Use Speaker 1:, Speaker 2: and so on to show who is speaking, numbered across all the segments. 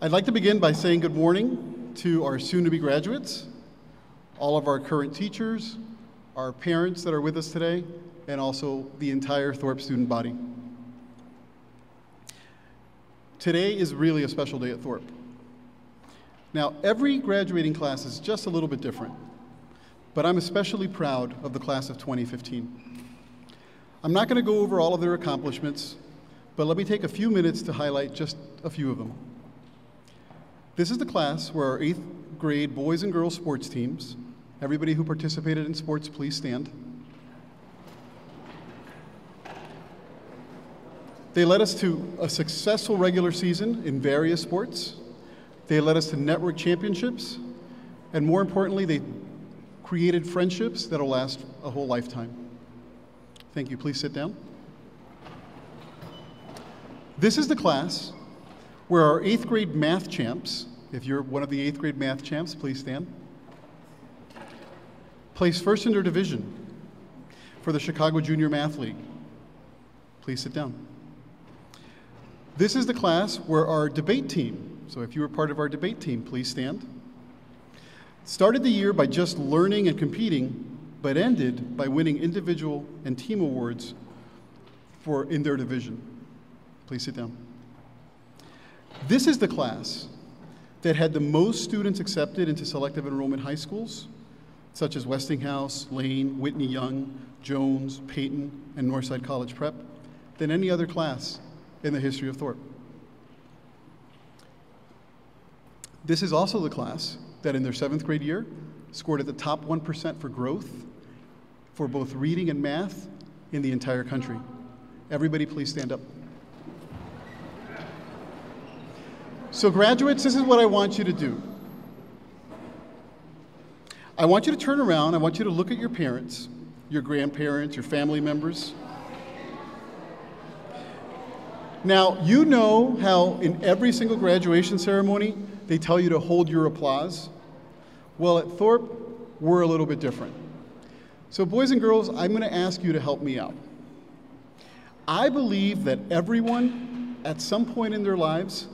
Speaker 1: I'd like to begin by saying good morning to our soon-to-be graduates, all of our current teachers, our parents that are with us today, and also the entire Thorp student body. Today is really a special day at Thorp. Now, every graduating class is just a little bit different, but I'm especially proud of the class of 2015. I'm not going to go over all of their accomplishments, but let me take a few minutes to highlight just a few of them. This is the class where our 8th grade boys and girls sports teams, everybody who participated in sports, please stand. They led us to a successful regular season in various sports. They led us to network championships, and more importantly, they created friendships that'll last a whole lifetime. Thank you. Please sit down. This is the class where our 8th grade math champs, if you're one of the 8th grade math champs, please stand, placed first in their division for the Chicago Junior Math League. Please sit down. This is the class where our debate team, so if you were part of our debate team, please stand, started the year by just learning and competing, but ended by winning individual and team awards in their division. Please sit down. This is the class that had the most students accepted into selective enrollment high schools, such as Westinghouse, Lane, Whitney Young, Jones, Peyton, and Northside College Prep, than any other class in the history of Thorp. This is also the class that in their 7th grade year scored at the top 1% for growth for both reading and math in the entire country. Everybody please stand up. So graduates, this is what I want you to do. I want you to turn around, I want you to look at your parents, your grandparents, your family members. Now, you know how in every single graduation ceremony, they tell you to hold your applause? Well, at Thorp, we're a little bit different. So boys and girls, I'm going to ask you to help me out. I believe that everyone, at some point in their lives,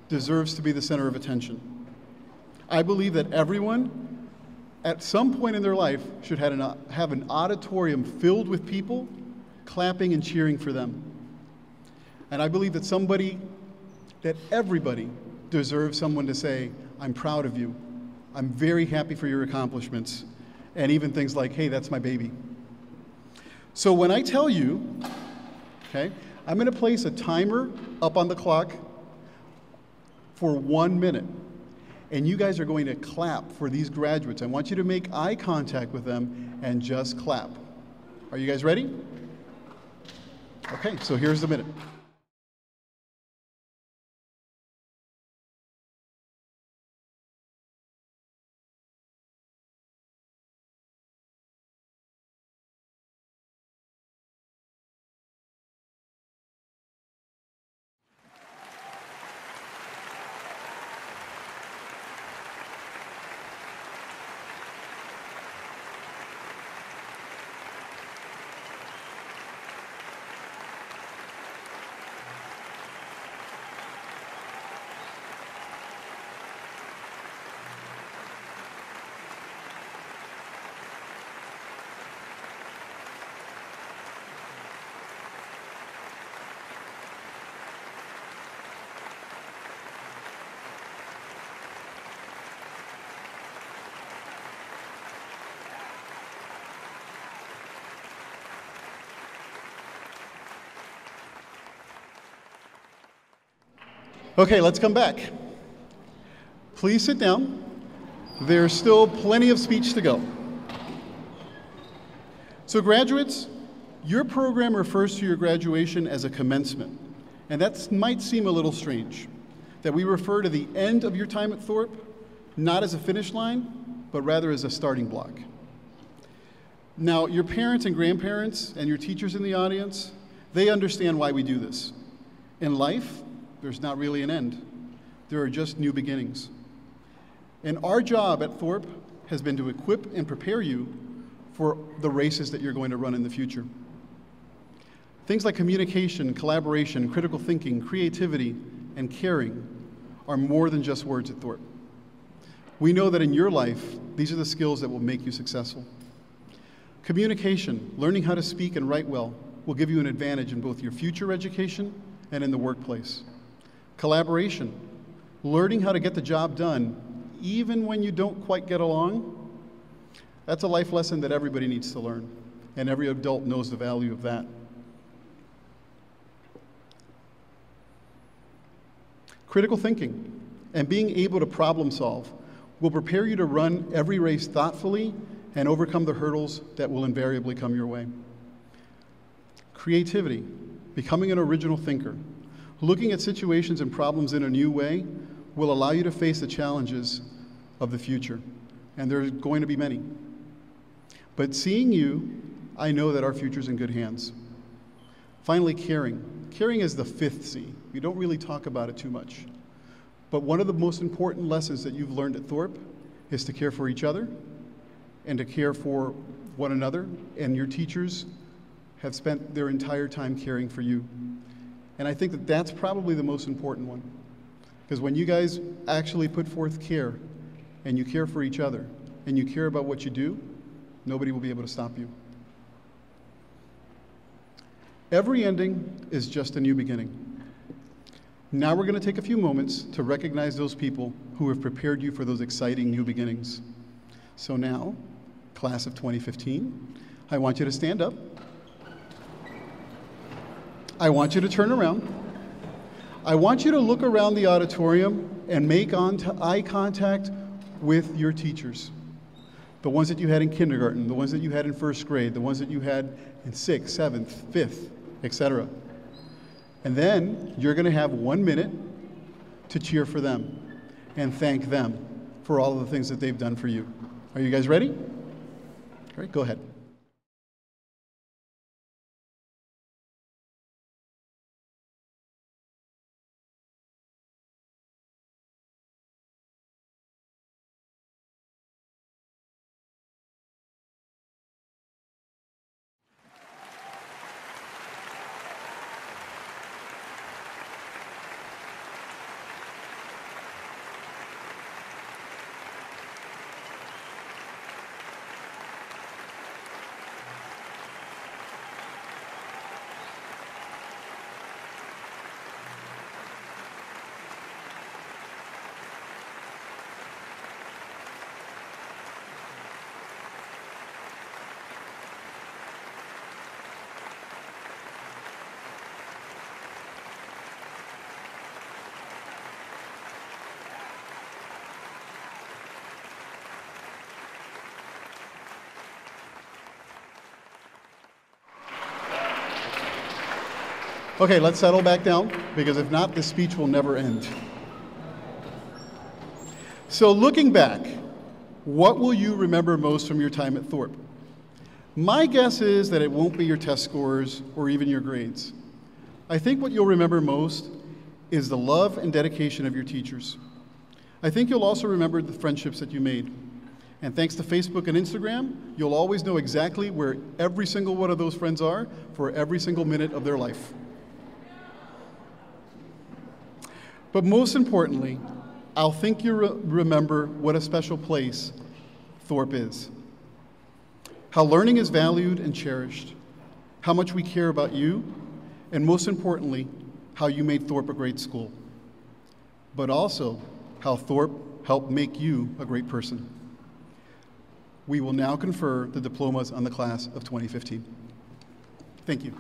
Speaker 1: deserves to be the center of attention. I believe that everyone, at some point in their life, should have an auditorium filled with people clapping and cheering for them. And I believe that everybody deserves someone to say, I'm proud of you. I'm very happy for your accomplishments. And even things like, hey, that's my baby. So when I tell you, okay, I'm going to place a timer up on the clock for 1 minute. And you guys are going to clap for these graduates. I want you to make eye contact with them and just clap. Are you guys ready? Okay, so here's the minute. Okay, let's come back. Please sit down. There's still plenty of speech to go. So graduates, your program refers to your graduation as a commencement. And that might seem a little strange, that we refer to the end of your time at Thorp, not as a finish line, but rather as a starting block. Now, your parents and grandparents and your teachers in the audience, they understand why we do this. In life, there's not really an end. There are just new beginnings. And our job at Thorp has been to equip and prepare you for the races that you're going to run in the future. Things like communication, collaboration, critical thinking, creativity, and caring are more than just words at Thorp. We know that in your life, these are the skills that will make you successful. Communication, learning how to speak and write well, will give you an advantage in both your future education and in the workplace. Collaboration, learning how to get the job done even when you don't quite get along, that's a life lesson that everybody needs to learn, and every adult knows the value of that. Critical thinking and being able to problem solve will prepare you to run every race thoughtfully and overcome the hurdles that will invariably come your way. Creativity, becoming an original thinker, looking at situations and problems in a new way will allow you to face the challenges of the future, and there's going to be many. But seeing you, I know that our future's in good hands. Finally, caring. Caring is the fifth C. We don't really talk about it too much. But one of the most important lessons that you've learned at Thorp is to care for each other and to care for one another, and your teachers have spent their entire time caring for you. And I think that that's probably the most important one. Because when you guys actually put forth care, and you care for each other, and you care about what you do, nobody will be able to stop you. Every ending is just a new beginning. Now we're going to take a few moments to recognize those people who have prepared you for those exciting new beginnings. So now, class of 2015, I want you to stand up. I want you to turn around. I want you to look around the auditorium and make eye contact with your teachers. The ones that you had in kindergarten, the ones that you had in first grade, the ones that you had in 6th, 7th, 5th, etc. And then you're going to have 1 minute to cheer for them and thank them for all of the things that they've done for you. Are you guys ready? All right, go ahead. Okay, let's settle back down, because if not, this speech will never end. So looking back, what will you remember most from your time at Thorp? My guess is that it won't be your test scores or even your grades. I think what you'll remember most is the love and dedication of your teachers. I think you'll also remember the friendships that you made. And thanks to Facebook and Instagram, you'll always know exactly where every single one of those friends are for every single minute of their life. But most importantly, I'll think you remember what a special place Thorp is. How learning is valued and cherished, how much we care about you, and most importantly, how you made Thorp a great school. But also, how Thorp helped make you a great person. We will now confer the diplomas on the class of 2015. Thank you.